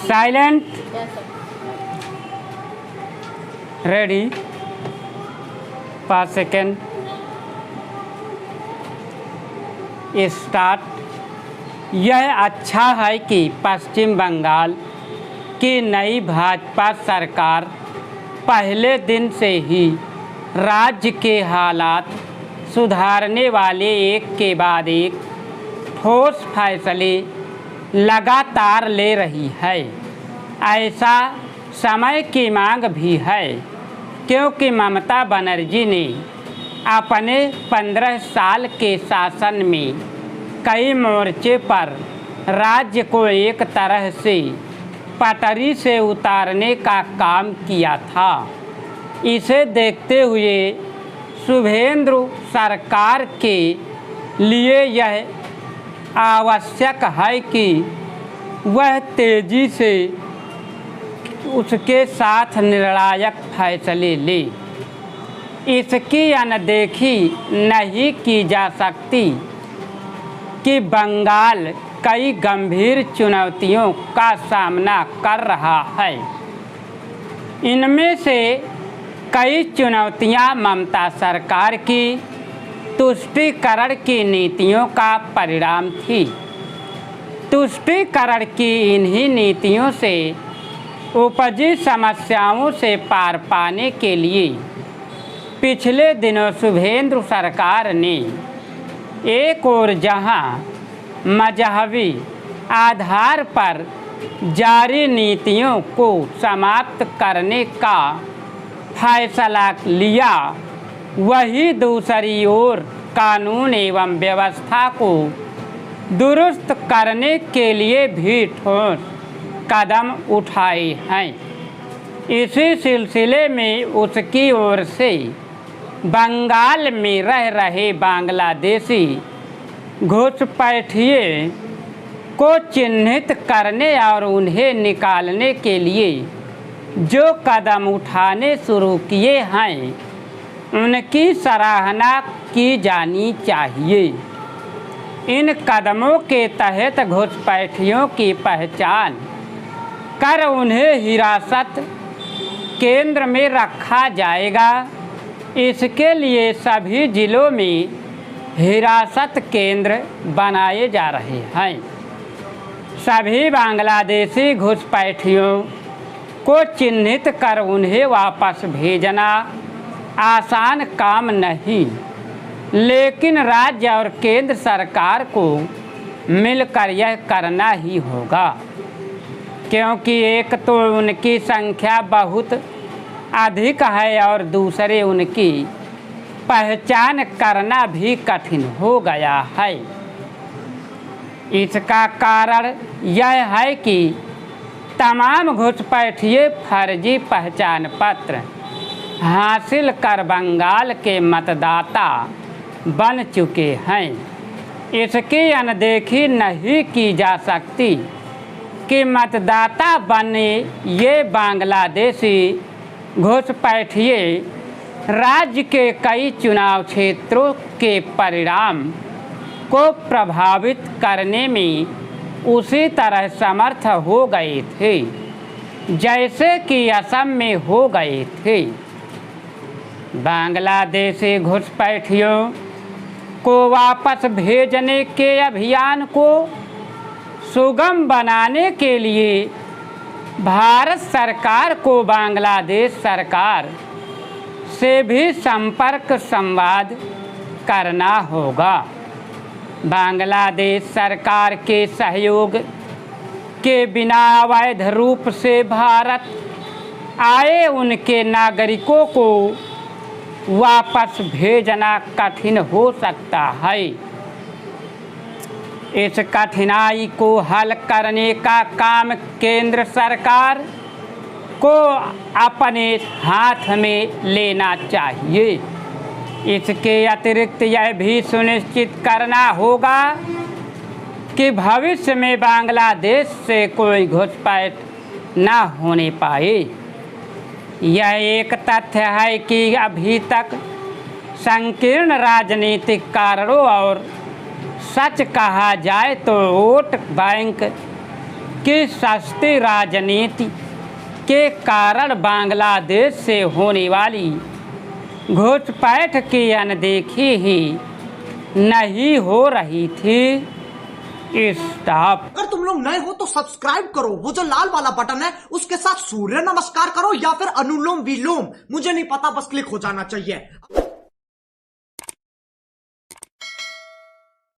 Silent, ready, 5 second, start. यह अच्छा है कि पश्चिम बंगाल की नई भाजपा सरकार पहले दिन से ही राज्य के हालात सुधारने वाले एक के बाद एक ठोस फैसले लगातार ले रही है। ऐसा समय की मांग भी है क्योंकि ममता बनर्जी ने अपने 15 साल के शासन में कई मोर्चे पर राज्य को एक तरह से पटरी से उतारने का काम किया था। इसे देखते हुए शुभेंदु सरकार के लिए यह आवश्यक है कि वह तेजी से उसके साथ निर्णायक फैसले ले। इसकी अनदेखी नहीं की जा सकती कि बंगाल कई गंभीर चुनौतियों का सामना कर रहा है। इनमें से कई चुनौतियां ममता सरकार की तुष्टीकरण की नीतियों का परिणाम थी। तुष्टीकरण की इन्हीं नीतियों से उपजी समस्याओं से पार पाने के लिए पिछले दिनों शुभेंदु सरकार ने एक ओर जहां मजहबी आधार पर जारी नीतियों को समाप्त करने का फैसला लिया, वहीं दूसरी ओर कानून एवं व्यवस्था को दुरुस्त करने के लिए भी ठोस कदम उठाए हैं। इसी सिलसिले में उसकी ओर से बंगाल में रह रहे बांग्लादेशी घुसपैठियों को चिन्हित करने और उन्हें निकालने के लिए जो कदम उठाने शुरू किए हैं, उनकी सराहना की जानी चाहिए। इन कदमों के तहत घुसपैठियों की पहचान कर उन्हें हिरासत केंद्र में रखा जाएगा। इसके लिए सभी जिलों में हिरासत केंद्र बनाए जा रहे हैं। सभी बांग्लादेशी घुसपैठियों को चिन्हित कर उन्हें वापस भेजना आसान काम नहीं, लेकिन राज्य और केंद्र सरकार को मिलकर यह करना ही होगा, क्योंकि एक तो उनकी संख्या बहुत अधिक है और दूसरे उनकी पहचान करना भी कठिन हो गया है। इसका कारण यह है कि तमाम घुसपैठिए फर्जी पहचान पत्र हासिल कर बंगाल के मतदाता बन चुके हैं। इसकी अनदेखी नहीं की जा सकती कि मतदाता बने ये बांग्लादेशी घुसपैठिए राज्य के कई चुनाव क्षेत्रों के परिणाम को प्रभावित करने में उसी तरह समर्थ हो गए थे जैसे कि असम में हो गए थे। बांग्लादेशी घुसपैठियों को वापस भेजने के अभियान को सुगम बनाने के लिए भारत सरकार को बांग्लादेश सरकार से भी संपर्क संवाद करना होगा। बांग्लादेश सरकार के सहयोग के बिना अवैध रूप से भारत आए उनके नागरिकों को वापस भेजना कठिन हो सकता है। इस कठिनाई को हल करने का काम केंद्र सरकार को अपने हाथ में लेना चाहिए। इसके अतिरिक्त यह भी सुनिश्चित करना होगा कि भविष्य में बांग्लादेश से कोई घुसपैठ न होने पाए। यह एक तथ्य है कि अभी तक संकीर्ण राजनीतिक कारणों और सच कहा जाए तो वोट बैंक कि सस्ती राजनीति के कारण बांग्लादेश से होने वाली घुसपैठ की अनदेखी ही नहीं हो रही थी। स्टॉप। अगर तुम लोग नए हो तो सब्सक्राइब करो, वो जो लाल वाला बटन है उसके साथ सूर्य नमस्कार करो या फिर अनुलोम विलोम, मुझे नहीं पता, बस क्लिक हो जाना चाहिए।